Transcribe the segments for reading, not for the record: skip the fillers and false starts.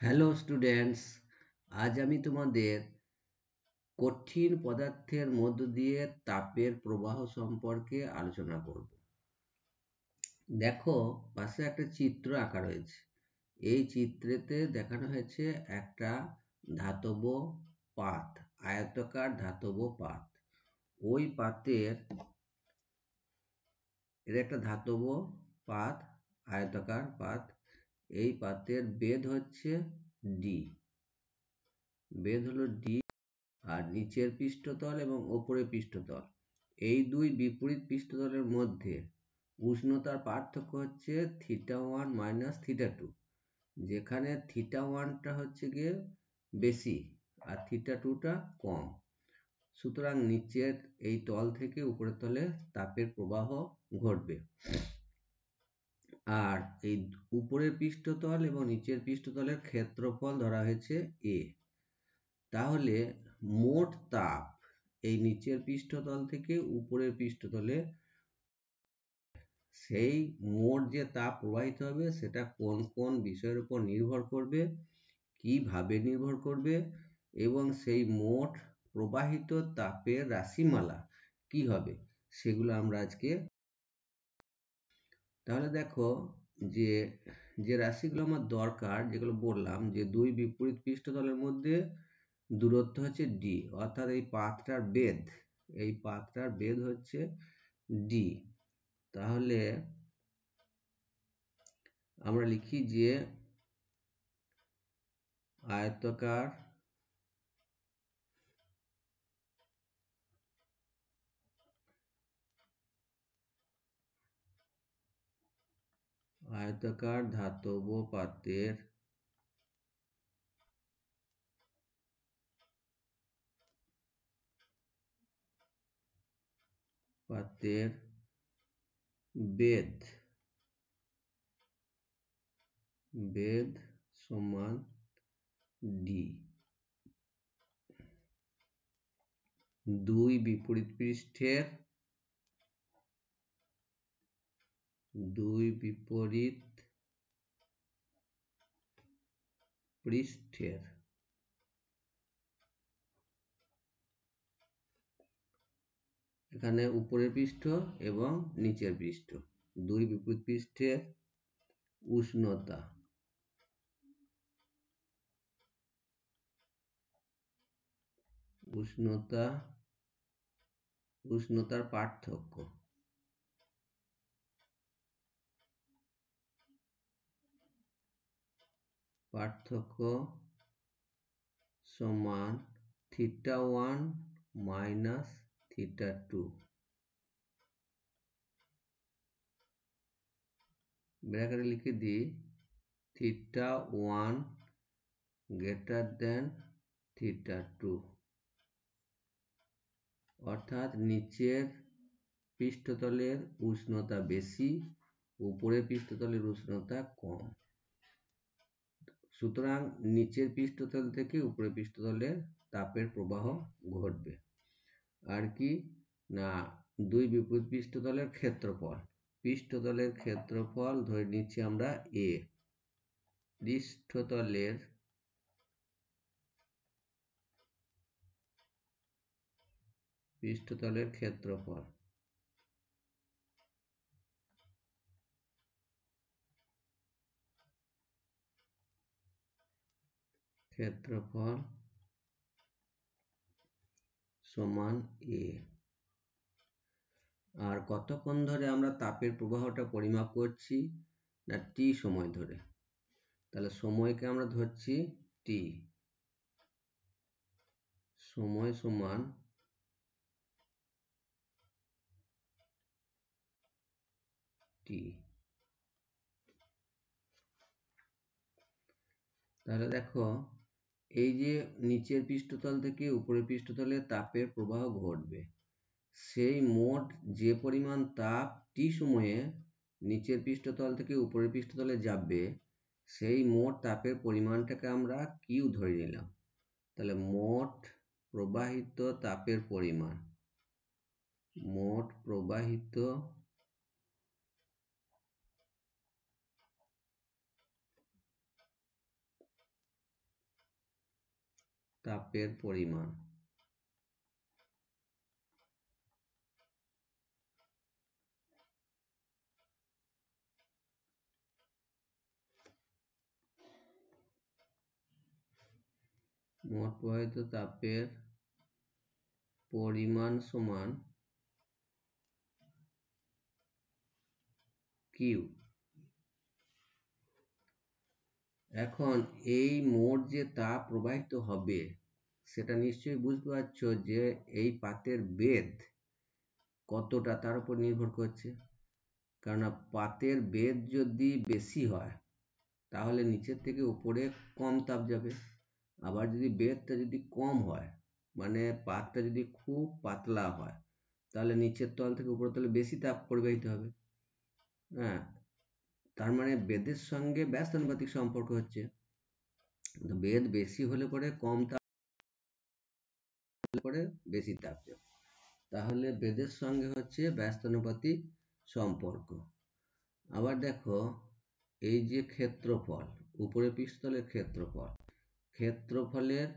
Hello students, আজ আমি তোমাদের কঠিন পদার্থের মধ্য দিয়ে তাপের প্রবাহ সম্পর্কে আলোচনা করব। দেখো, পাশে একটা চিত্র আঁকা রয়েছে। এই চিত্রেতে দেখানো হয়েছে একটা ধাতব পাত, আয়তাকার ধাতব পাত। ওই পাতের এটা একটা ধাতব পাত, আয়তাকার পাত। এই পাতের বেধ হচ্ছে ডি। বেধ হলো ডি। আর নিচের পৃষ্ঠতল এবং ওপরের পৃষ্ঠতল, এই দুই বিপরীত পৃষ্ঠতলের মধ্যে উষ্ণতার পার্থক্য হচ্ছে θ1 মাইনাস θ2, যেখানে θ1টা হচ্ছে গিয়ে বেশি আর θ2টা কম। সুতরাং নিচের এই তল থেকে উপরের তলে তাপের প্রবাহ ঘটবে। আর এই উপরের পৃষ্ঠতল এবং নিচের পৃষ্ঠতলের ক্ষেত্রফল ধরা হয়েছে এ। তাহলে মোট তাপ এই নিচের পৃষ্ঠতল থেকে উপরের পৃষ্ঠতলে, সেই মোট যে তাপ প্রবাহিত হবে সেটা কোন কোন বিষয়ের উপর নির্ভর করবে, কিভাবে নির্ভর করবে, এবং সেই মোট প্রবাহিত তাপের রাশিমালা কি হবে, সেগুলো আমরা আজকে। তাহলে দেখো, যে যে রাশিগুলো আমার দরকার, যেগুলো বললাম যে দুই বিপরীত পৃষ্ঠতলের মধ্যে দূরত্ব হচ্ছে ডি, অর্থাৎ এই পাতটার বেধ, এই পাতটার বেধ হচ্ছে ডি। তাহলে আমরা লিখি যে আয়তাকার ধাতব পাতের বেধ সমান ডি। দুই বিপরীত পৃষ্ঠের এখানে উপরের পৃষ্ঠ এবং নিচের পৃষ্ঠ, দুই বিপরীত পৃষ্ঠের উষ্ণতার পার্থক্য সমান θ1 মাইনাস θ2। ব্র্যাকেটে লিখে দিই θ1 গ্রেটার দেন θ2, অর্থাৎ নিচের পৃষ্ঠতলের উষ্ণতা বেশি, উপরের পৃষ্ঠতলের উষ্ণতা কম। সুতরাং নিচের পৃষ্ঠতল থেকে উপরের পৃষ্ঠতলে তাপের প্রবাহ ঘটবে। আর কি না, দুই বিপরীত পৃষ্ঠতলের ক্ষেত্রফল ধরে নিচ্ছি আমরা এ। পৃষ্ঠতলের ক্ষেত্রফল সমান এ। আর কতক্ষণ ধরে আমরা তাপের প্রবাহটা পরিমাপ করছি, না টি সময় ধরে। তাহলে সময়কে আমরা ধরছি টি, সময় সমান টি। তাহলে দেখো, এই যে নিচের পৃষ্ঠতল থেকে উপরের পৃষ্ঠতলে তাপের প্রবাহ ঘটবে, সেই মোট যে পরিমাণ তাপ টি সময়ে নিচের পৃষ্ঠতল থেকে উপরের পৃষ্ঠতলে যাবে, সেই মোট তাপের পরিমাণটাকে আমরা কিউ ধরে নিলাম। তাহলে মোট প্রবাহিত তাপের পরিমাণ, তাপের পরিমাণ। মোট প্রবাহিত তাপের পরিমাণ সমান কিউ। এখন এই মোট যে তাপ প্রবাহিত হবে সেটা নিশ্চয়ই বুঝতে পারছো যে এই পাতের বেধ কতটা তার উপর নির্ভর করছে। কারণ পাতের বেধ যদি বেশি হয় তাহলে নিচের থেকে উপরে কম তাপ যাবে, আবার যদি বেধটা যদি কম হয় মানে পাতটা যদি খুব পাতলা হয় তাহলে নিচের তল থেকে উপরের তলে বেশি তাপ প্রবাহিত হবে। হ্যাঁ, তার মানে বেধের সঙ্গে ব্যস্তানুপাতিক সম্পর্ক হচ্ছে। বেধ বেশি হলে পরে কম তাপ পরে বেশি তাপ যাবে, তাহলে বেধের সঙ্গে হচ্ছে ব্যস্তানুপাতিক সম্পর্ক। আবার দেখো এই যে ক্ষেত্রফল, উপরে পৃষ্ঠতলের ক্ষেত্রফলের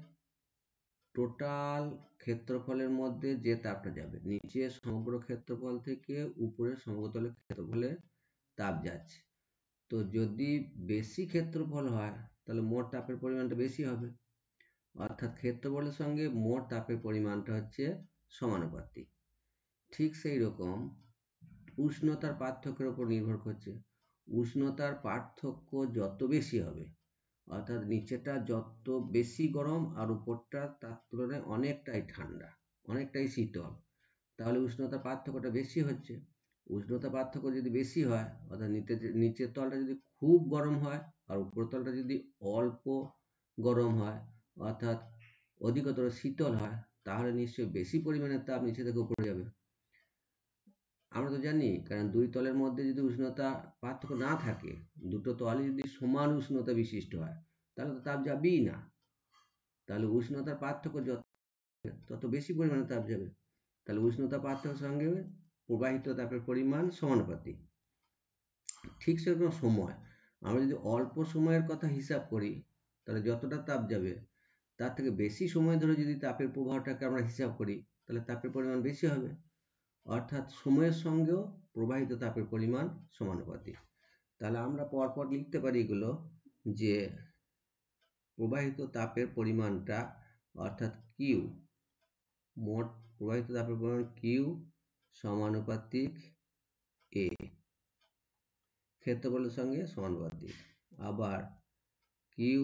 টোটাল ক্ষেত্রফলের মধ্যে যে তাপটা যাবে, নিচে সমগ্র ক্ষেত্রফল থেকে উপরে সমগ্র ক্ষেত্রফলের তাপ যাচ্ছে। তো যদি বেশি ক্ষেত্রফল হয় তাহলে মোট তাপের পরিমাণটা বেশি হবে, অর্থাৎ ক্ষেত্রফলের সঙ্গে মোট তাপের পরিমাণটা হচ্ছে সমানুপাতিক। ঠিক সেই রকম উষ্ণতার পার্থক্যের উপর নির্ভর করছে। উষ্ণতার পার্থক্য যত বেশি হবে, অর্থাৎ নিচেটা যত বেশি গরম আর উপরটা তার তুলনায় অনেকটাই ঠান্ডা, অনেকটাই শীতল, তাহলে উষ্ণতার পার্থক্যটা বেশি হচ্ছে। উষ্ণতা পার্থক্য যদি বেশি হয়, অর্থাৎ নিচের তলটা যদি খুব গরম হয় আর উপরের তলটা যদি অল্প গরম হয়, অর্থাৎ অধিকতর শীতল হয়, তাহলে নিশ্চয়ই বেশি পরিমাণে তাপ নিচে থেকে উপরে যাবে। আমরা তো জানি, কারণ দুই তলের মধ্যে যদি উষ্ণতা পার্থক্য না থাকে, দুটো তলই যদি সমান উষ্ণতা বিশিষ্ট হয়, তাহলে তো তাপ যাবেই না। তাহলে উষ্ণতার পার্থক্য তত বেশি পরিমাণে তাপ যাবে, তাহলে উষ্ণতা পার্থক্যের সঙ্গে প্রবাহিত তাপের পরিমাণ সমানুপাতিক। ঠিক সেরকম সময়, আমরা যদি অল্প সময়ের কথা হিসাব করি তাহলে যতটা তাপ যাবে তার থেকে বেশি সময় ধরে যদি তাপের প্রবাহটাকে আমরা হিসাব করি তাহলে তাপের পরিমাণ বেশি হবে, অর্থাৎ সময়ের সঙ্গেও প্রবাহিত তাপের পরিমাণ সমানুপাতিক। তাহলে আমরা পরপর লিখতে পারি এগুলো, যে প্রবাহিত তাপের পরিমাণটা অর্থাৎ কিউ, মোট প্রবাহিত তাপের পরিমাণ কিউ সমানুপাতিক এ, ক্ষেত্রফলের সঙ্গে সমানুপাতিক। আবার কিউ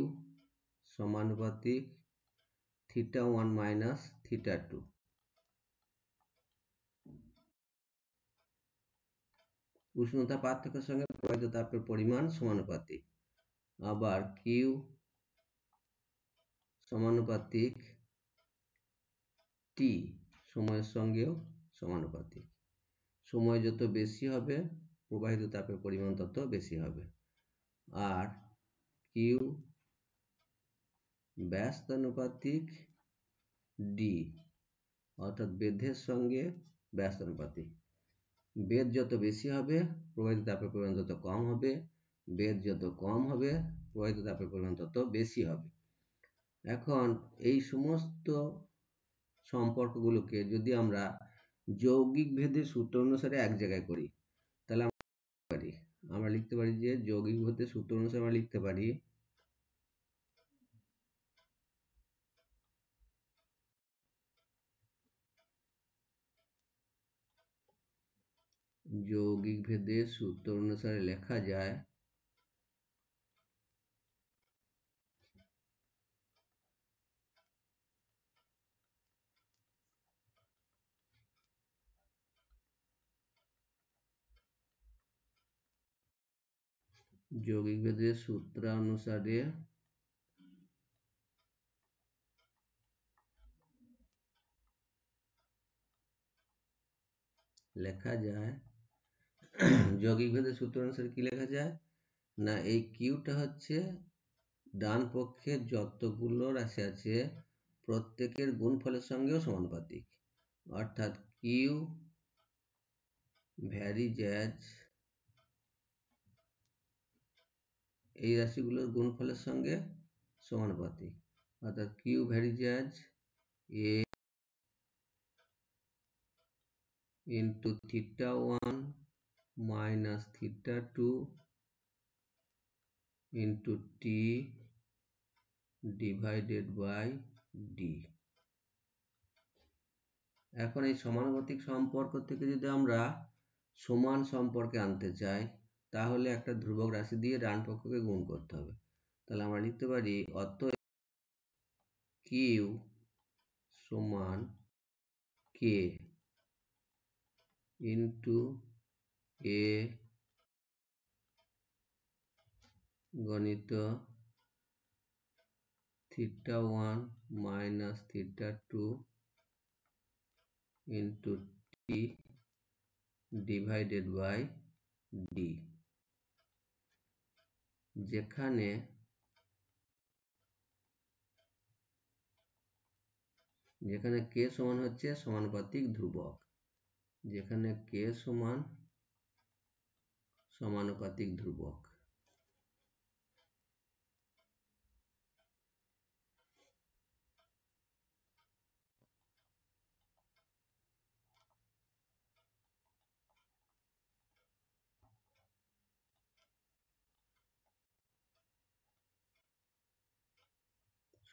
সমানুপাতিক θ1 মাইনাস θ2, উষ্ণতা পার্থক্যের সঙ্গে প্রবাহিত তাপের পরিমাণ সমানুপাতিক। আবার কিউ সমানুপাতিক টি, সময়ের সঙ্গেও সমানুপাতিক। সময় যত বেশি হবে প্রবাহিত তাপের পরিমাণ তত বেশি হবে। আর কিউ ব্যস্তানুপাতিক ডি, অর্থাৎ বেধের সঙ্গে ব্যস্তানুপাতিক। বেধ যত বেশি হবে প্রবাহিত তাপের পরিমাণ তত কম হবে, বেধ যত কম হবে প্রবাহিত তাপের পরিমাণ তত বেশি হবে। এখন এই সমস্ত সম্পর্কগুলোকে যদি আমরা যৌগিক ভেদের সূত্র অনুসারে এক জায়গায় করি তাহলে আমরা লিখতে পারি যে যৌগিক ভেদের সূত্র অনুসারে আমরা লিখতে পারি যৌগিক ভেদের সূত্র অনুসারে লেখা যায় যৌগিক ভেদের সূত্র অনুসারে লেখা যায়, যৌগিক ভেদের সূত্র অনুসারে কি লেখা যায় না, এই কিউটা হচ্ছে ডান পক্ষে যতগুলো রাশি আছে প্রত্যেকের গুণফলের সঙ্গেও সমানুপাতিক, অর্থাৎ কিউ ভ্যারিজ অ্যাজ এই রাশিগুলোর গুণফলের সঙ্গে সমানুপাতিক। অর্থাৎ Q varies A into θ1 minus θ2 into T divided by D. এখন এই সমানুপাতিক সম্পর্ক থেকে যদি আমরা সমান সম্পর্কে আনতে চাই তাহলে একটা ধ্রুবক রাশি দিয়ে ডান পক্ষকে গুণ করতে হবে। তাহলে আমরা লিখতে পারি অতএব কিউ সমান কে ইন্টু এ গণিত θ1 minus θ2 into T divided by D, যেখানে কে সমান হচ্ছে সমানুপাতিক ধ্রুবক, যেখানে কে সমান সমানুপাতিক ধ্রুবক।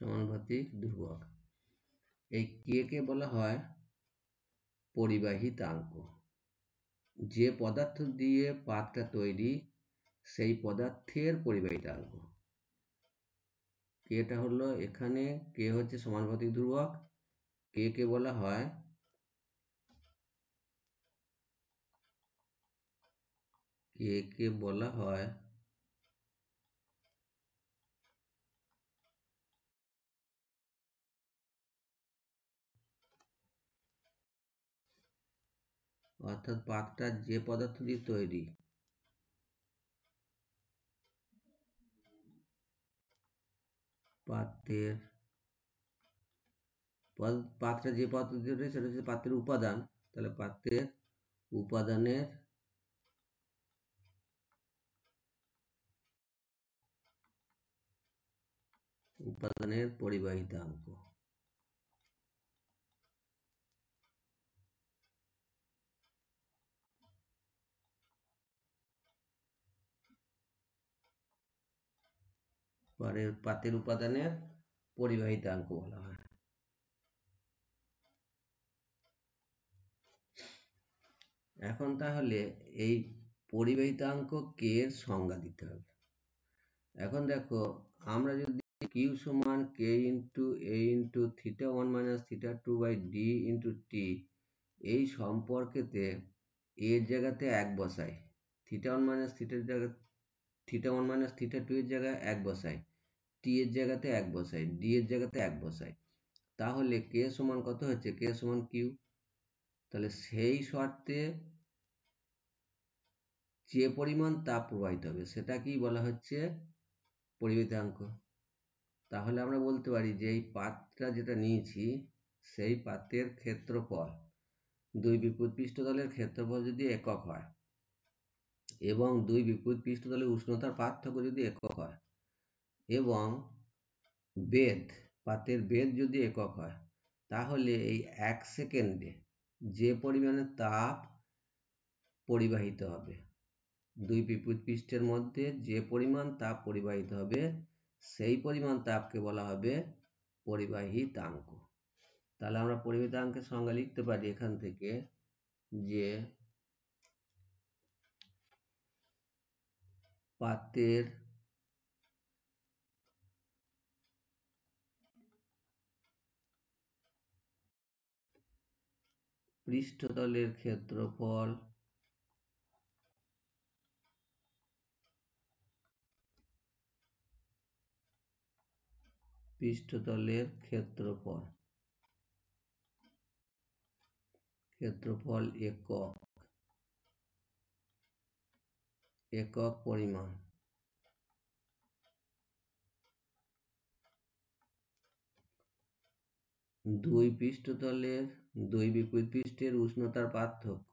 সমানুপাতিক ধ্রুবক। এই কে কে বলা হয় পরিবাহিতাঙ্ক। যে পদার্থ দিয়ে পাতটা তৈরি সেই পদার্থের পরিবাহিতাঙ্ক। কেটা হলো এখানে কে হচ্ছে সমানুপাতিক ধ্রুবক, কে কে বলা হয় অর্থাৎ পাতটা যে পদার্থ দিয়ে তৈরি পাত্রটা যে পদার্থ দিয়ে তৈরি সেটা হচ্ছে পাত্রের উপাদান। তাহলে পাত্রের উপাদানের পরিবাহিতাঙ্ক। পাতের উপাদানের পরিবাহিতাঙ্ক বলা হয়। এখন তাহলে এই পরিবাহিতাঙ্ক কে এর সংজ্ঞা দিতে হবে। এখন দেখো আমরা যদি কিউ সমান K into A into θ1 minus θ2 by D into T এই সম্পর্কেতে এর জায়গাতে এক বসাই, θ1 মাইনাস θ2 এর জায়গায় এক বসাই, টি এর জায়গাতে এক বসাই, ডি এর জায়গাতে এক বসাই, তাহলে কে সমান কত হচ্ছে? কে সমান কিউ। তাহলে সেই শর্তে যে পরিমাণ তাপ প্রবাহিত হবে সেটা কি বলা হচ্ছে? পরিবাহিতাঙ্ক। তাহলে আমরা বলতে পারি যে এই পাতটা যেটা নিয়েছি সেই পাতের ক্ষেত্রফল, দুই বিপরীত পৃষ্ঠতলের ক্ষেত্রফল যদি একক হয় এবং দুই বিপরীত পৃষ্ঠতলের উষ্ণতার পার্থক্য যদি একক হয় এবং পাতের বেধ যদি একক হয়, তাহলে এই 1 সেকেন্ডে যে পরিমাণে তাপ পরিবাহিত হবে, দুই বিপরীত পৃষ্ঠের মধ্যে যে পরিমাণ তাপ পরিবাহিত হবে সেই পরিমাণ তাপকে বলা হবে পরিবাহিতাঙ্ক। তাহলে আমরা পরিবাহিতাঙ্কের সংজ্ঞা লিখতে পারি এখান থেকে যে পাতের পৃষ্ঠতলের ক্ষেত্রফল একক পরিমাণ। দুই পৃষ্ঠতলের দুই বিপরীত পৃষ্ঠের উষ্ণতার পার্থক্য,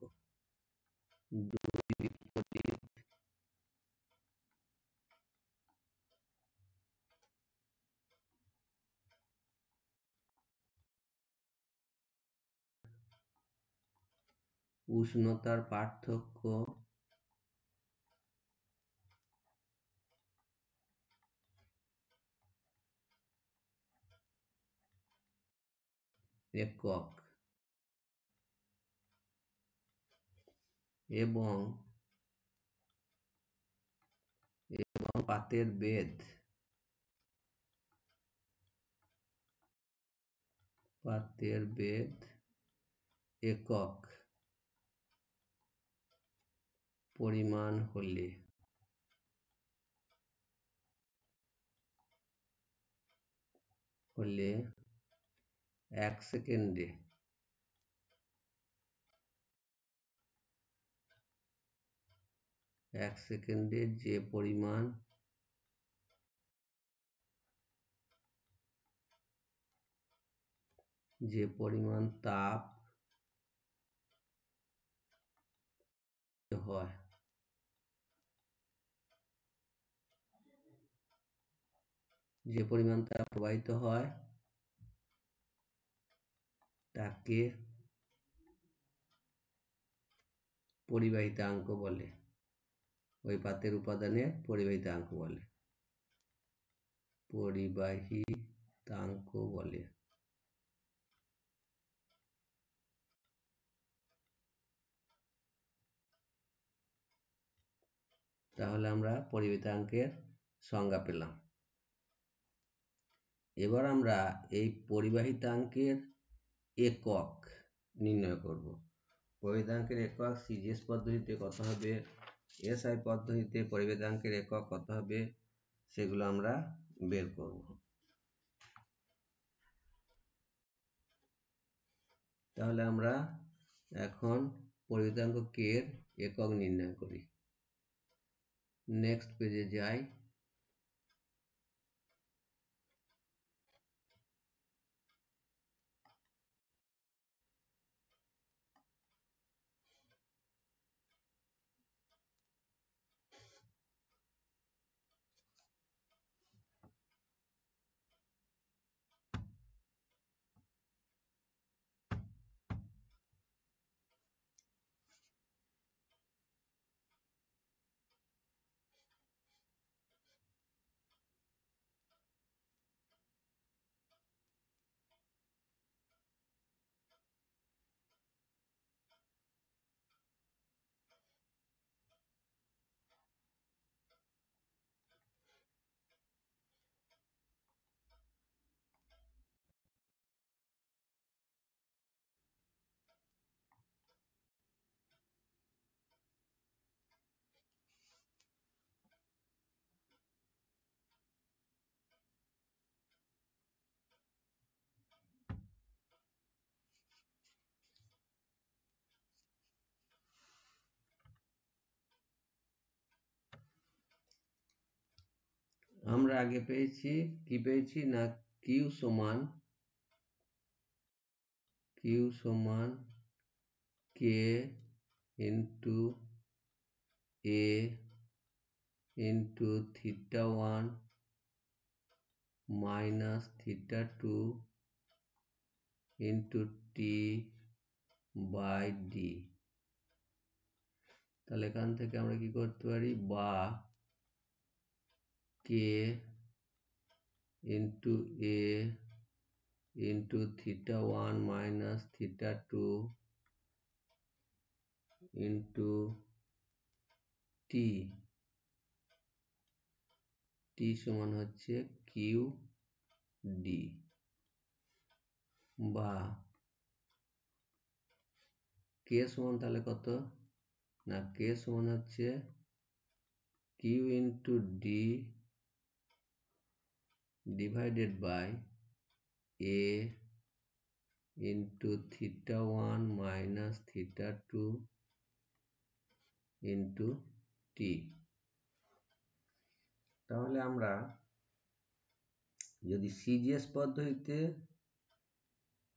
উষ্ণতার পার্থক্য একক এবং পাতের বেধ একক পরিমাণ হলে 1 সেকেন্ডে যে পরিমাণ তাপ হয় প্রবাহিত হয় তাকে পরিবাহিতাঙ্ক বলে। ওই পাতের উপাদানের পরিবাহিতাঙ্ক বলে। তাহলে আমরা পরিবাহিতাঙ্কের সংজ্ঞা পেলাম। এবার আমরা এই পরিবাহিতাঙ্কের একক নির্ণয় করব। পরিবাহিতাঙ্কের একক সিজিএস পদ্ধতিতে কত হবে, এসআই পদ্ধতিতে পরিবাহিতাঙ্কের একক কত হবে, সেগুলো আমরা বের করব। তাহলে আমরা এখন পরিবাহিতাঙ্ক কে এর একক নির্ণয় করি। নেক্সট পেজে যাই। আমরা আগে পেয়েছি না কিউ সমান K into A into θ1 minus θ2 into T by D. তাহলে এখান থেকে আমরা কি করতে পারি, বা K into A into θ1 minus θ2 into T সমান হচ্ছে কিউ ডি, বা কে সমান তাহলে কত না, কে সমান হচ্ছে Q into D divided by A into θ1 minus θ2 into T. তাহলে আমরা যদি সিজিএস পদ্ধতিতে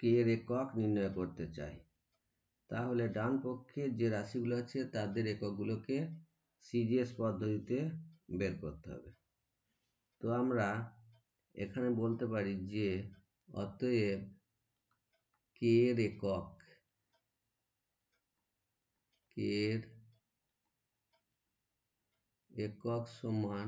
কে এর একক নির্ণয় করতে চাই, তাহলে ডান পক্ষে যে রাশিগুলো আছে তাদের এককগুলোকে সিজিএস পদ্ধতিতে বের করতে হবে। তো আমরা এখানে বলতে পারি যে অতএব কে এর একক এর একক সমান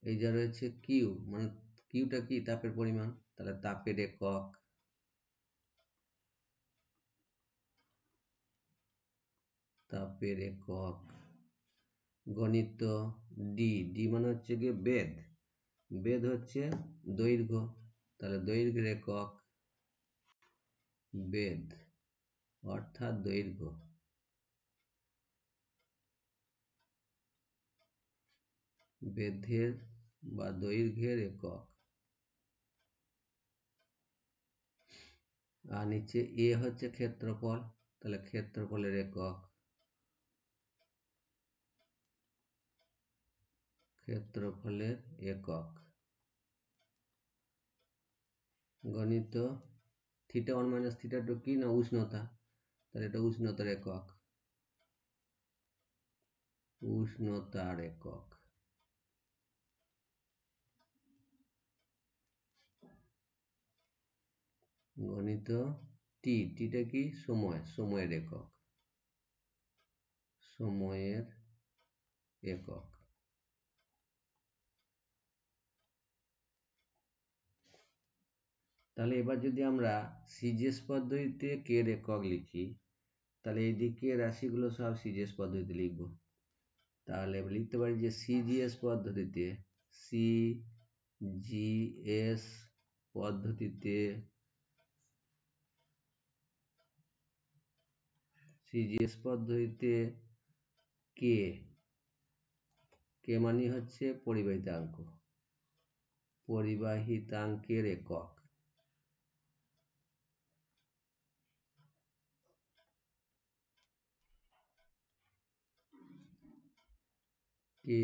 এই যা রয়েছে কিউ, মানে কিউটা কি তাপের পরিমাণ, তাহলে তাপের একক গণিত ডি মানে হচ্ছে গিয়ে বেধ হচ্ছে দৈর্ঘ্য, তাহলে দৈর্ঘ্যের একক বেধ অর্থাৎ দৈর্ঘ্য, বেধের বা দৈর্ঘ্যের একক। আর নিচে এ হচ্ছে ক্ষেত্রফল, তাহলে ক্ষেত্রফলের একক গণিত θ1 - θ2 কি না উষ্ণতা, তাহলে এটা উষ্ণতার একক গণিত টিটা কি সময়ের একক। তাহলে এবার যদি আমরা সিজিএস পদ্ধতিতে কে এর একক লিখি, তাহলে এই দিকে রাশিগুলো সব সিজিএস পদ্ধতিতে লিখব। তাহলে লিখতে পারি যে সিজিএস পদ্ধতিতে কে মানে হচ্ছে পরিবাহিতাঙ্কের একক। কে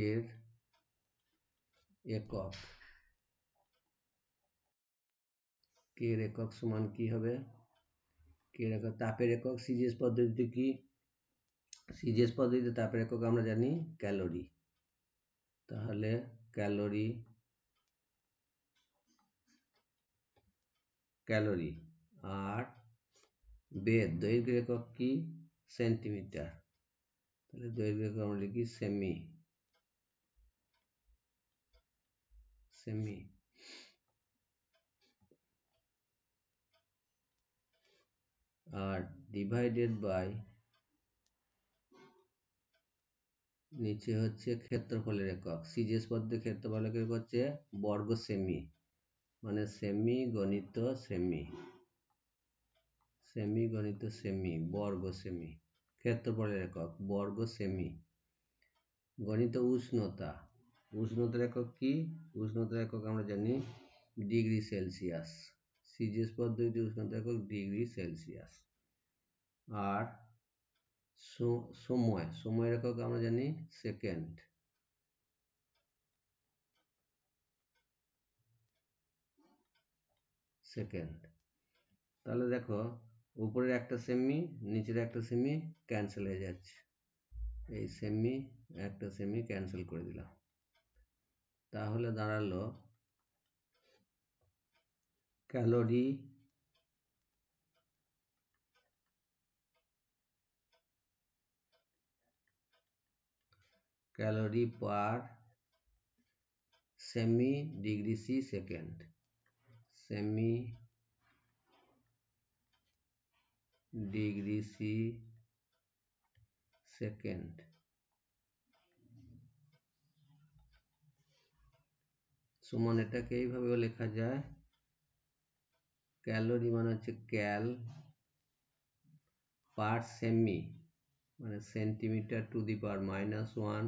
এর একক সমান কি হবে, কে এর একক তাপের একক। সিজিএস পদ্ধতিতে তাপের একক আমরা জানি ক্যালোরি, তাহলে ক্যালোরি আর দৈর্ঘ্যের একক কি সেন্টিমিটার, তাহলে দৈর্ঘ্যের একক আমরা লিখি সেমি। আর ডিভাইডেড বাই নিচে হচ্ছে ক্ষেত্রফলের একক। সিজিএস পদ্ধতির ক্ষেত্রফলের একক হচ্ছে বর্গ সেমি, মানে সেমি গণিত বর্গ সেমি, ক্ষেত্রফলের একক বর্গ সেমি। গণিত উষ্ণতার একক কি, উষ্ণতার একক আমরা জানি ডিগ্রি সেলসিয়াস। সিজিএস পদ্ধতিতে উষ্ণতার একক ডিগ্রি সেলসিয়াস। আর সময়ের একক আমরা জানি সেকেন্ড। তাহলে দেখো উপরের একটা সেমি নিচের একটা সেমি ক্যান্সেল হয়ে যাচ্ছে, এই সেমি একটা সেমি ক্যান্সেল করে দিলাম, তাহলে দাঁড়ালো ক্যালোরি পার সেমি ডিগ্রি সি সেকেন্ড। সমান এটাকে এইভাবে লেখা যায়, ক্যালোরি মানে হচ্ছে ক্যাল পার সেমি মানে centimetre to the power -1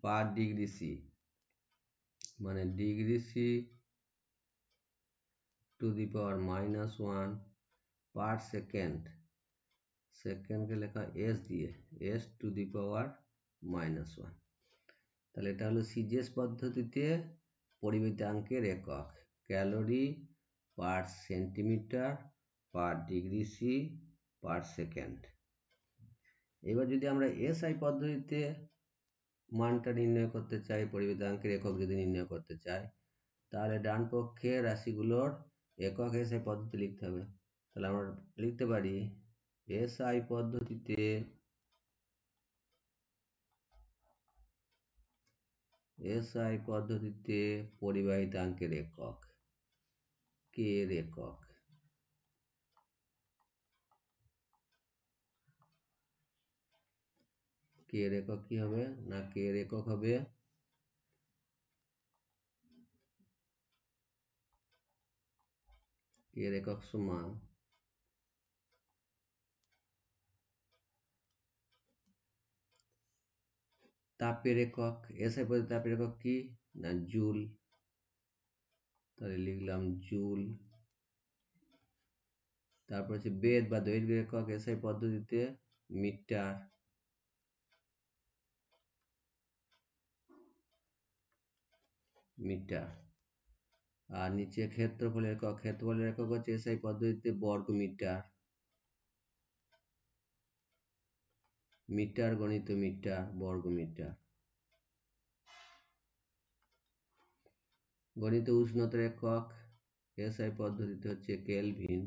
per degree C মানে degree C to the power -1 per সেকেন্ডকে লেখা এস দিয়ে, এস টু দি পাওয়ার -1। তাহলে এটা হলো সিজিএস পদ্ধতিতে পরিমিতাঙ্কের একক, calorie per centimetre per degree C per second. এবার যদি আমরা এসআই পদ্ধতিতে মানটা নির্ণয় করতে চাই, পরিমিতাঙ্কের একক যদি নির্ণয় করতে চাই, তাহলে ডান পক্ষে রাশিগুলোর একক এসআই পদ্ধতি লিখতে হবে। তাহলে আমরা লিখতে পারি এসআই পদ্ধতিতে পরিবাহিতাঙ্কের একক কে এর একক। কে এর একক কি হবে না, কে এর একক হবে কে এর একক সমান তাপের একক। এসআই পদ্ধতি তাপের একক কি না জুল, তাহলে লিখলাম জুল। তারপর হচ্ছে বেদ বা দৈর্ঘ্যের একক এসআই পদ্ধতিতে মিটার, মিটার। আর নিচে ক্ষেত্রফলের একক, ক্ষেত্রফলের একক হচ্ছে এসআই পদ্ধতিতে বর্গ মিটার, মিটার গণিত মিটার বর্গ মিটার। গণিত উষ্ণতার একক এসআই পদ্ধতিতে হচ্ছে কেলভিন,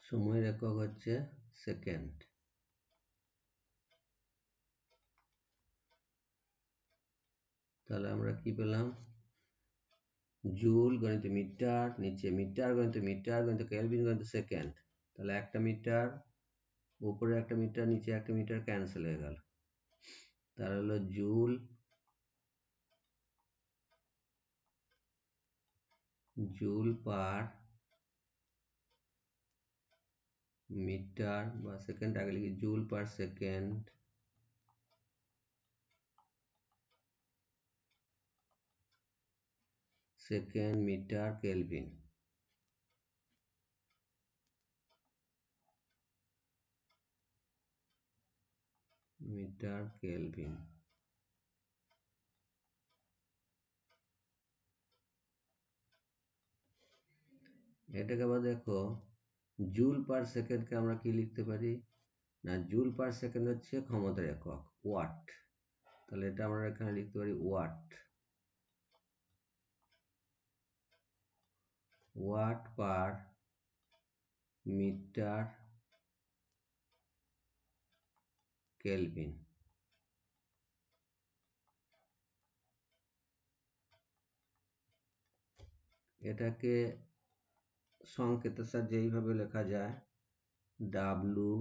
সময়ের একক হচ্ছে সেকেন্ড। তাহলে আমরা কি পেলাম, জুল গণিত মিটার, নিচে মিটার গণিত কেলভিন গণিত সেকেন্ড। তাহলে একটা মিটার উপরে একটা মিটার নিচে একটা মিটার ক্যান্সেল হয়ে গেল। তাহলে হলো জুল পার মিটার বা সেকেন্ড, আগে লিখি joule per second metre kelvin. Metre kelvin. এটাকে আবার দেখো জুল পার সেকেন্ডকে আমরা কি লিখতে পারি না, জুল পার সেকেন্ড হচ্ছে ক্ষমতার একক ওয়াট। তাহলে এটা আমরা এখানে লিখতে পারি watt, watt per metre kelvin. এটাকে সংকেতের সাহায্যে এইভাবে লেখা যায় W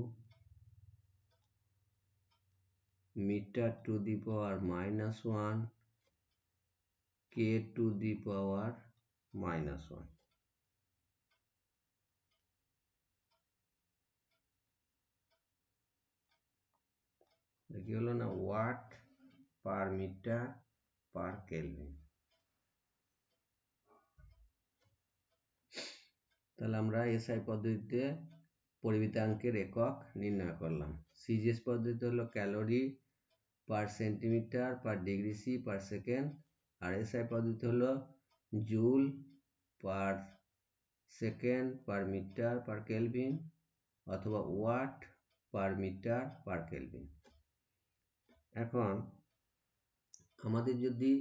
metre to the power -1 K to the power -1। কি হলো না, watt per metre per kelvin. তাহলে আমরা এসআই পদ্ধতিতে পরিমিতাঙ্কের একক নির্ণয় করলাম। সিজিএস পদ্ধতি হলো calorie per centimetre per degree C per second, আর এসআই পদ্ধতি হলো joule per second per metre per kelvin অথবা watt per metre per kelvin. এখন আমাদের যদি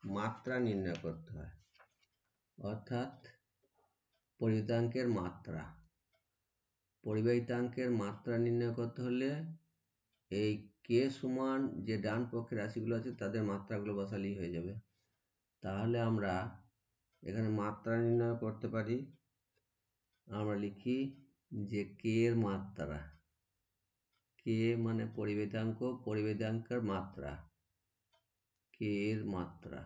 মাত্রা নির্ণয় করতে হয়, অর্থাৎ পরিবাহিতাঙ্কের মাত্রা নির্ণয় করতে হলে এই কে সমান যে ডান পক্ষের রাশিগুলো আছে তাদের মাত্রাগুলো বসালেই হয়ে যাবে। তাহলে আমরা এখানে মাত্রা নির্ণয় করতে পারি। আমরা লিখি যে কে এর মাত্রা, কে মানে পরিবাহিতাঙ্কের মাত্রা, কে এর মাত্রা,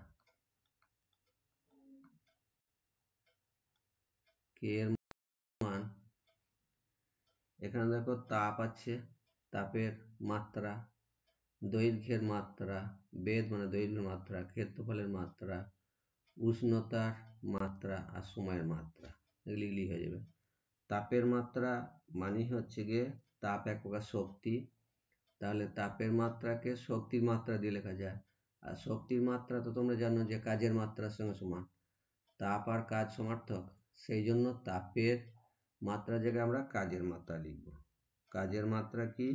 কে এর মান। এখানে দেখো তাপ আছে, তাপের মাত্রা, দৈর্ঘ্যের মাত্রা, বেদ মানে দৈর্ঘ্যের মাত্রা, ক্ষেত্রফলের মাত্রা, উষ্ণতার মাত্রা আর সময়ের মাত্রা, এগুলি লিখলেই হয়ে যাবে। তাপের মাত্রা মানে হচ্ছে গিয়ে তাপ এক প্রকার শক্তি, তাহলে তাপের মাত্রাকে শক্তির মাত্রা দিয়ে লেখা যায়। আর শক্তির মাত্রা তো তোমরা জানো যে কাজের মাত্রার সঙ্গে সমান। তাপ আর কাজ সমার্থক, সেই জন্য তাপের মাত্রা জায়গায় আমরা কাজের মাত্রা লিখব। কাজের মাত্রা কি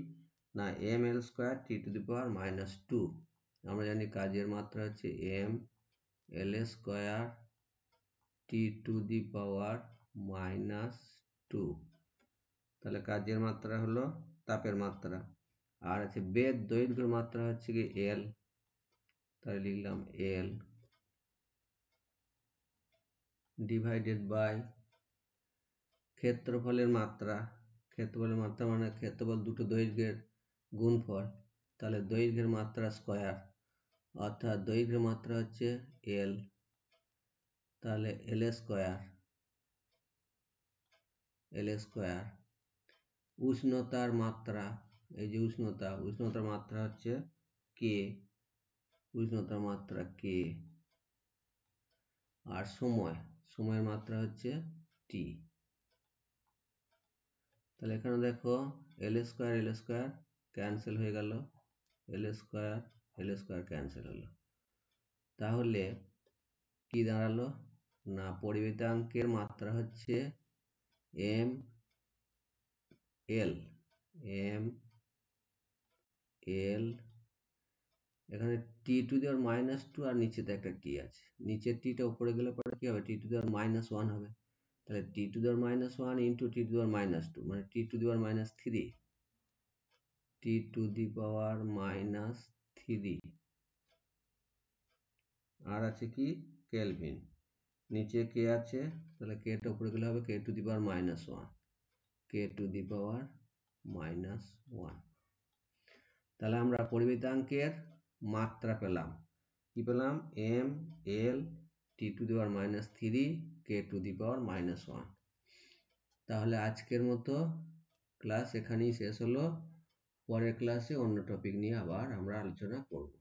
না ml স্কয়ার T⁻²। আমরা জানি কাজের মাত্রা হচ্ছে mL² T⁻²। তাহলে কাজের মাত্রা হলো তাপের মাত্রা। আর আছে বেদ, দৈর্ঘ্যের মাত্রা হচ্ছে কি L, তাহলে লিখলাম L ডিভাইডেড বাই ক্ষেত্রফলের মাত্রা। ক্ষেত্রফলের মাত্রা মানে ক্ষেত্রফল দুটো দৈর্ঘ্যের গুণফল, তাহলে দৈর্ঘ্যের মাত্রা স্কয়ার, অর্থাৎ দৈর্ঘ্যের মাত্রা হচ্ছে L, তাহলে L²। উষ্ণতার মাত্রা, এই যে উষ্ণতার মাত্রা হচ্ছে K, উষ্ণতার মাত্রা K। আর সময়ের মাত্রা হচ্ছে T। তাহলে এখানে দেখো L² ক্যান্সেল হয়ে গেল, L² ক্যান্সেল হলো। তাহলে কি দাঁড়ালো না পরিবেতাঙ্কের মাত্রা হচ্ছে mL। এখানে T⁻² আর নিচেতে একটা T আছে, নিচের T টা উপরে গেলে পরে কি হবে T⁻⁻1 হবে। তাহলে T⁻⁻1 ইন্টু T⁻², মানে T⁻3। আর আছে কি কেলভিন, নিচে K আছে, তাহলে K টা উপরে গেলে হবে K⁻⁻1। তাহলে আমরা পরিবেতাঙ্কের মাত্রা পেলাম, কি পেলাম mL T⁻⁻3 K⁻⁻1। তাহলে আজকের মতো ক্লাস এখানেই শেষ হলো। পরের ক্লাসে অন্য টপিক নিয়ে আবার আমরা আলোচনা করব।